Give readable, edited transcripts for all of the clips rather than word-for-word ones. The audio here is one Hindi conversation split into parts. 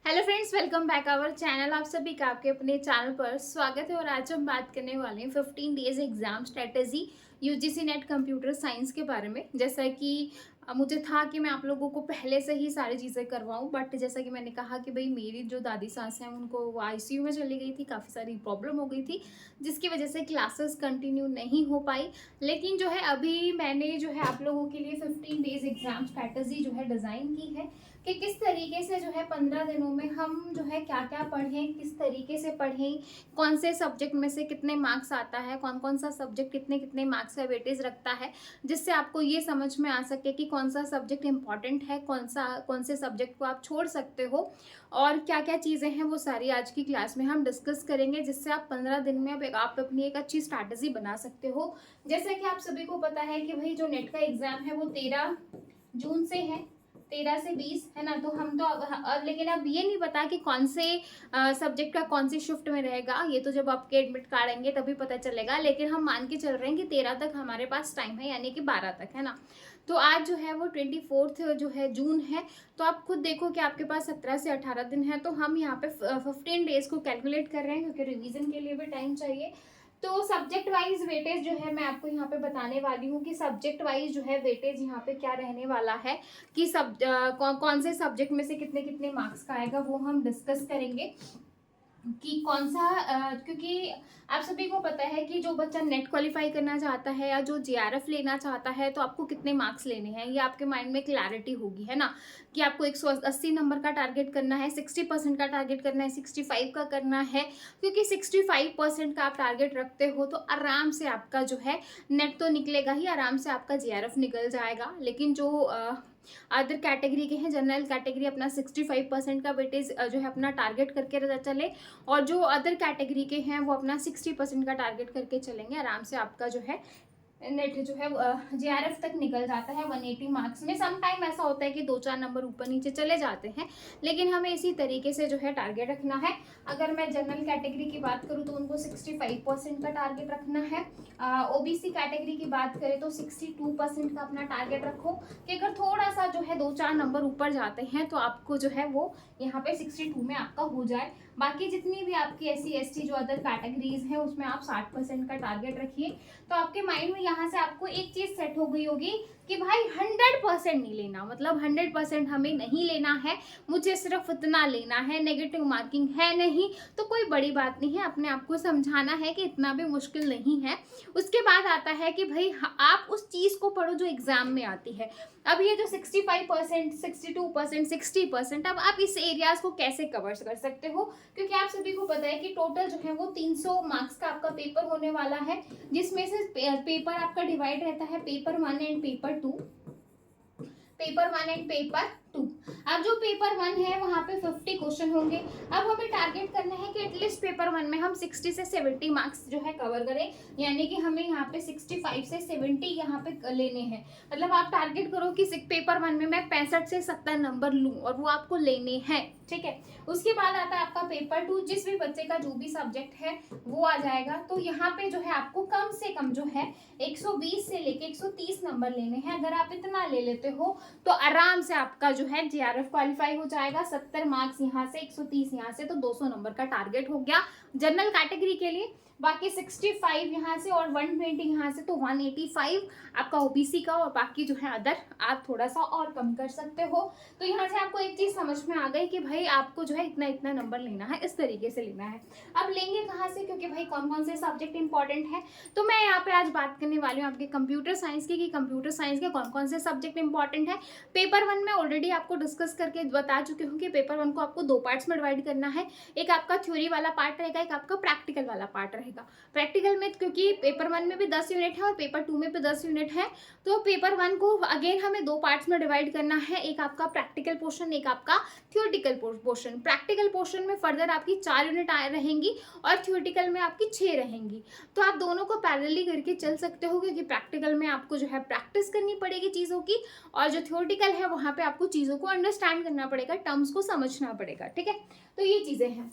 Hello friends, welcome back our channel. आप सभी का आपके अपने चैनल पर स्वागत है। और आज हम बात करने वाले हैं 15 days exam strategy UGC net computer science के बारे में। जैसा कि मुझे था कि मैं आप लोगों को पहले से ही सारी चीज़ें करवाऊं, बट जैसा कि मैंने कहा कि भाई मेरी जो दादी सास हैं उनको वो आईसीयू में चली गई थी, काफ़ी सारी प्रॉब्लम हो गई थी जिसकी वजह से क्लासेस कंटिन्यू नहीं हो पाई। लेकिन जो है अभी मैंने जो है आप लोगों के लिए 15 डेज एग्जाम स्ट्रेटेजी जो है डिज़ाइन की है कि किस तरीके से जो है 15 दिनों में हम जो है क्या क्या पढ़ें, किस तरीके से पढ़ें, कौन से सब्जेक्ट में से कितने मार्क्स आता है, कौन कौन सा सब्जेक्ट कितने कितने मार्क्स का वेटेज रखता है, जिससे आपको ये समझ में आ सके कि कौन सा सब्जेक्ट इंपॉर्टेंट है, कौन से सब्जेक्ट को आप छोड़ सकते हो और क्या क्या चीज़ें हैं, वो सारी आज की क्लास में हम डिस्कस करेंगे, जिससे आप 15 दिन में आप अपनी एक अच्छी स्ट्रैटेजी बना सकते हो। जैसे कि आप सभी को पता है कि भाई जो नेट का एग्ज़ाम है वो 13 जून से है, 13 से 20 है ना। तो हम तो लेकिन अब ये नहीं पता कि कौन से सब्जेक्ट का कौन सी शिफ्ट में रहेगा, ये तो जब आपके एडमिट कार्ड आएंगे तभी पता चलेगा। लेकिन हम मान के चल रहे हैं कि 13 तक हमारे पास टाइम है, यानी कि 12 तक, है ना। तो आज जो है वो 24 जो है जून है। तो आप खुद देखो कि आपके पास 17 से 18 दिन है। तो हम यहाँ पे 15 डेज को कैलकुलेट कर रहे हैं क्योंकि रिवीजन के लिए भी टाइम चाहिए। तो सब्जेक्ट वाइज वेटेज जो है मैं आपको यहाँ पे बताने वाली हूँ कि सब्जेक्ट वाइज जो है वेटेज यहाँ पे क्या रहने वाला है, कि कौन से सब्जेक्ट में से कितने कितने मार्क्स का आएगा, वो हम डिस्कस करेंगे कि कौन सा क्योंकि आप सभी को पता है कि जो बच्चा नेट क्वालिफाई करना चाहता है या जो जेआरएफ लेना चाहता है तो आपको कितने मार्क्स लेने हैं, ये आपके माइंड में क्लैरिटी होगी, है ना। कि आपको 180 नंबर का टारगेट करना है, 60% का टारगेट करना है, 65 का करना है। क्योंकि 65% का आप टारगेट रखते हो तो आराम से आपका जो है नेट तो निकलेगा ही, आराम से आपका जेआरएफ निकल जाएगा। लेकिन जो अदर कैटेगरी के हैं, जनरल कैटेगरी अपना 65% का वेटेज जो है अपना टारगेट करके चले, और जो अदर कैटेगरी के हैं वो अपना 60% का टारगेट करके चलेंगे, आराम से आपका जो है नेट जो है जेआरएफ तक निकल जाता है 180 मार्क्स में। सम टाइम ऐसा होता है कि 2-4 नंबर ऊपर नीचे चले जाते हैं, लेकिन हमें इसी तरीके से जो है टारगेट रखना है। अगर मैं जनरल कैटेगरी की बात करूँ तो उनको 65% का टारगेट रखना है। ओबीसी कैटेगरी की बात करें तो 62% का अपना टारगेट रखो, कि अगर थोड़ा सा जो है 2-4 नंबर ऊपर जाते हैं तो आपको जो है वो यहाँ पे 62 में आपका हो जाए। बाकी जितनी भी आपकी SC ST जो अदर कैटेगरीज हैं उसमें आप 60% का टारगेट रखिए। तो आपके माइंड में यहाँ से आपको एक चीज सेट हो गई होगी कि भाई 100% नहीं लेना, मतलब 100% हमें नहीं लेना है, मुझे सिर्फ इतना लेना है, नेगेटिव मार्किंग है नहीं। तो कोई बड़ी बात नहीं है, अपने आप को समझाना है कि इतना भी मुश्किल नहीं है। उसके बाद आता है कि भाई आप उस चीज को पढ़ो जो एग्जाम में आती है। अब ये जो 65%, 62%, 60%, अब आप इस एरियाज को कैसे कवर कर सकते हो, क्योंकि आप सभी को पता है कि टोटल जो है वो 300 मार्क्स का आपका पेपर होने वाला है, जिसमें से पेपर आपका डिवाइड रहता है paper 1 and paper 2, paper 1 and paper 2। अब जो पेपर 1 है वहां पे 50 क्वेश्चन होंगे। अब हमें टारगेट करना है कि एटलीस्ट पेपर 1 में हम 60 से 70 मार्क्स जो है कवर करें, यानी कि हमें यहाँ पे 65 से 70 यहाँ पे लेने हैं। मतलब आप टारगेट करो कि पेपर 1 में मैं 65 से 70 नंबर लूं, और वो आपको लेने हैं, ठीक है। उसके बाद आता है आपका पेपर 2, जिस भी बच्चे का जो भी सब्जेक्ट है वो आ जाएगा। तो यहाँ पे जो है आपको कम से कम जो है 120 से लेके 130 नंबर लेने हैं। अगर आप इतना ले लेते हो तो आराम से आपका जो है जेआरएफ क्वालिफाई हो जाएगा। 70 मार्क्स यहाँ से, 130 यहाँ से, तो 200 नंबर का टारगेट हो गया जनरल कैटेगरी के लिए। बाकी 65 यहाँ से और 120 यहाँ से, तो 185 आपका ओबीसी का, और बाकी जो है अदर आप थोड़ा सा और कम कर सकते हो। तो यहाँ से आपको एक चीज समझ में आ गई कि भाई आपको जो है इतना इतना नंबर लेना है, इस तरीके से लेना है। अब लेंगे कहाँ से, क्योंकि भाई कौन कौन से सब्जेक्ट इंपॉर्टेंट है। तो मैं यहाँ पे आज बात करने वाली हूँ आपके कंप्यूटर साइंस की, कि कंप्यूटर साइंस के कौन कौन से सब्जेक्ट इंपॉर्टेंट है। पेपर 1 में ऑलरेडी आपको डिस्कस करके बता चुकी हूँ कि पेपर 1 को आपको 2 पार्ट्स में डिवाइड करना है। एक आपका थ्योरी वाला पार्ट रहेगा, एक आपका प्रैक्टिकल वाला पार्ट रहेगा। प्रैक्टिकल में क्योंकि पेपर 1 में भी 10 यूनिट है और पेपर 2 में भी 10 यूनिट है, तो पेपर 1 को अगेन हमें 2 पार्ट्स में डिवाइड करना है। एक आपका प्रैक्टिकल पोर्शन, एक आपका थ्योरेटिकल पोर्शन। प्रैक्टिकल पोर्शन में फर्दर आपकी 4 यूनिट रहेंगी और थ्योरेटिकल में आपकी 6 रहेंगी। तो आप दोनों को पैरेलली करके चल सकते हो, क्योंकि प्रैक्टिकल में आपको जो है प्रैक्टिस करनी पड़ेगी चीज़ों की, और जो थ्योरेटिकल है वहाँ पे आपको चीज़ों को अंडरस्टैंड करना पड़ेगा, टर्म्स को समझना पड़ेगा, ठीक है। तो ये चीज़ें हैं।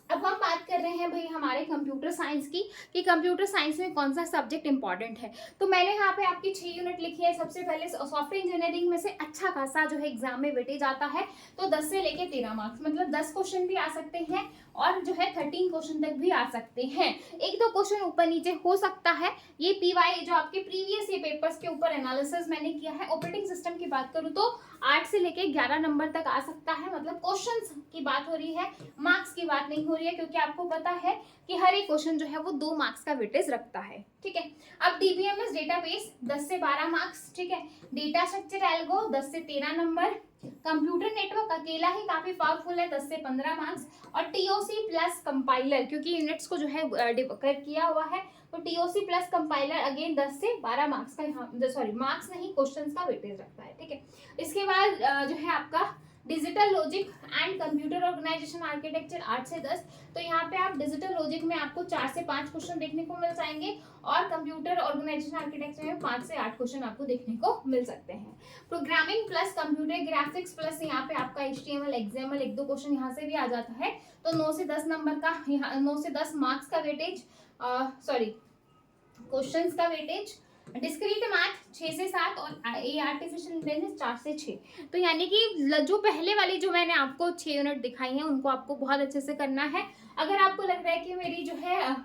अब हम बात कर रहे हैं भाई हमारे कंप्यूटर साइंस की, कि कंप्यूटर साइंस में कौन सा सब्जेक्ट इंपॉर्टेंट है। तो मैंने यहाँ पे आपकी 6 यूनिट लिखी है। सबसे पहले सॉफ्टवेयर इंजीनियरिंग में से अच्छा खासा जो है एग्जाम में वेटेज आता है, तो 10 से लेके 13 मार्क्स, मतलब 10 क्वेश्चन भी आ सकते हैं और जो है 13 क्वेश्चन तक भी आ सकते हैं। एक दो क्वेश्चन ऊपर नीचे हो सकता है। ये पीवाई जो आपके प्रीवियस ये पेपर्स के ऊपर एनालिसिस मैंने किया है। ऑपरेटिंग सिस्टम की बात करूँ तो 8 से लेके 11 नंबर तक आ सकता है, मतलब क्वेश्चंस की बात हो रही है, मार्क्स की बात नहीं हो रही है, क्योंकि आपको पता है कि हर एक क्वेश्चन जो है वो 2 मार्क्स का वेटेज रखता है। ठीक है। अब डीबीएमएस डेटाबेस 10 से 12 मार्क्स। ठीक है। डेटा स्ट्रक्चर एल्गो 10 से 13 नंबर। कंप्यूटर नेटवर्क अकेला ही काफी पावरफुल है, 10 से 15 मार्क्स। और टीओसी प्लस कंपाइलर, क्योंकि यूनिट्स को जो है कर किया हुआ है, तो टीओसी प्लस कंपाइलर अगेन 10 से 12 मार्क्स का यहाँ, सॉरी मार्क्स नहीं, क्वेश्चंस का वेटेज रखता है। ठीक है। इसके बाद जो है आपका digital logic and computer organisation architecture 8 से 10। तो यहाँ पे आप डिजिटल लॉजिक में आपको 4 से 5 क्वेश्चन देखने को मिल जाएंगे और कंप्यूटर ऑर्गेनाइजेशन आर्किटेक्चर में 5 से 8 क्वेश्चन आपको देखने को मिल सकते हैं। Programming plus computer graphics plus यहाँ पे आपका एचटीएमएल एक्सएमएल एक दो क्वेश्चन यहाँ से भी आ जाता है, तो 9 से 10 नंबर का, 9 से 10 मार्क्स का वेटेज, सॉरी क्वेश्चंस का वेटेज। डिस्क्रीट मैथ 6 से 7 और ये आर्टिफिशियल इंटेलिजेंस 4 से 6। तो यानी कि जो पहले वाली जो मैंने आपको 6 यूनिट दिखाई हैं उनको आपको बहुत अच्छे से करना है। अगर आपको लग रहा है कि मेरी जो है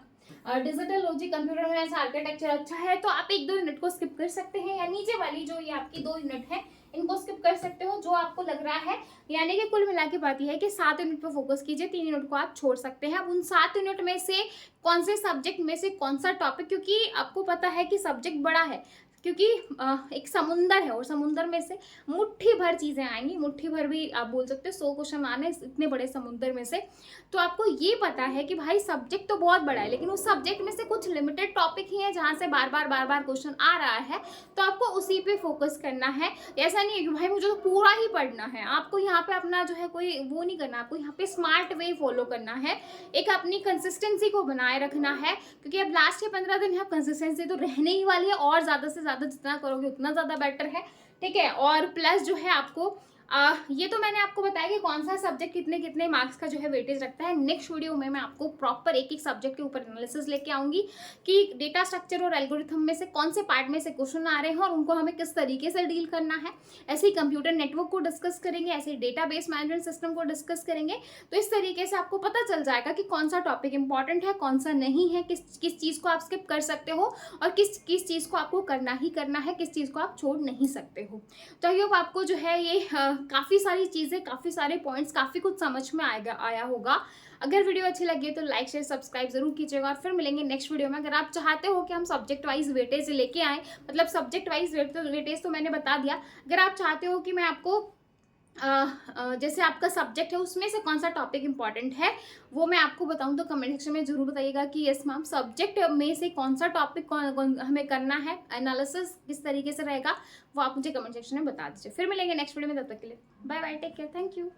digital logic computer organisation architecture अच्छा है, तो आप एक दो यूनिट को स्किप कर सकते हैं, या नीचे वाली जो ये आपकी 2 यूनिट है इनको स्किप कर सकते हो जो आपको लग रहा है। यानी कि कुल मिला के बात यह है कि 7 यूनिट पर फोकस कीजिए, 3 यूनिट को आप छोड़ सकते हैं। अब उन 7 यूनिट में से कौन से सब्जेक्ट में से कौन सा टॉपिक, क्योंकि आपको पता है कि सब्जेक्ट बड़ा है, क्योंकि एक समुंदर है और समुंदर में से मुट्ठी भर चीज़ें आएंगी, मुट्ठी भर भी आप बोल सकते हो, 100 क्वेश्चन आने इतने बड़े समुंदर में से। तो आपको ये पता है कि भाई सब्जेक्ट तो बहुत बड़ा है, लेकिन उस सब्जेक्ट में से कुछ लिमिटेड टॉपिक ही है जहाँ से बार बार क्वेश्चन आ रहा है, तो आपको उसी पे फोकस करना है। ऐसा नहीं है कि भाई मुझे तो पूरा ही पढ़ना है, आपको यहाँ पे अपना जो है कोई वो नहीं करना, आपको यहाँ पे स्मार्ट वे फॉलो करना है, एक अपनी कंसिस्टेंसी को बनाए रखना है, क्योंकि अब लास्ट के 15 दिन है, कंसिस्टेंसी तो रहने ही वाली है, और ज़्यादा से ज़्यादा जितना करोगे उतना ज़्यादा बेटर है। ठीक है। और प्लस जो है आपको ये तो मैंने आपको बताया कि कौन सा सब्जेक्ट कितने कितने मार्क्स का जो है वेटेज रखता है। नेक्स्ट वीडियो में मैं आपको प्रॉपर एक एक सब्जेक्ट के ऊपर एनालिसिस लेके आऊंगी कि डेटा स्ट्रक्चर और एल्गोरिथम में से कौन से पार्ट में से क्वेश्चन आ रहे हैं और उनको हमें किस तरीके से डील करना है। ऐसे ही कंप्यूटर नेटवर्क को डिस्कस करेंगे, ऐसे ही डेटाबेस मैनेजमेंट सिस्टम को डिस्कस करेंगे। तो इस तरीके से आपको पता चल जाएगा कि कौन सा टॉपिक इंपॉर्टेंट है, कौन सा नहीं है, किस चीज़ को आप स्किप कर सकते हो और किस चीज़ को आपको करना ही करना है, किस चीज़ को आप छोड़ नहीं सकते हो। तो आई होप आपको जो है ये काफ़ी सारी चीज़ें, काफ़ी सारे पॉइंट्स, काफ़ी कुछ समझ में आया होगा। अगर वीडियो अच्छी लगी तो लाइक शेयर सब्सक्राइब जरूर कीजिएगा और फिर मिलेंगे नेक्स्ट वीडियो में। अगर आप चाहते हो कि हम सब्जेक्ट वाइज वेटेज लेके आएँ, मतलब सब्जेक्ट वाइज वेटेज तो मैंने बता दिया, अगर आप चाहते हो कि मैं आपको जैसे आपका सब्जेक्ट है उसमें से कौन सा टॉपिक इंपॉर्टेंट है वो मैं आपको बताऊं, तो कमेंट सेक्शन में जरूर बताइएगा कि यस मैम सब्जेक्ट में से कौन सा टॉपिक कौन हमें करना है, एनालिसिस किस तरीके से रहेगा वो आप मुझे कमेंट सेक्शन में बता दीजिए। फिर मिलेंगे नेक्स्ट वीडियो में, तब तक के लिए bye bye, take care, thank you.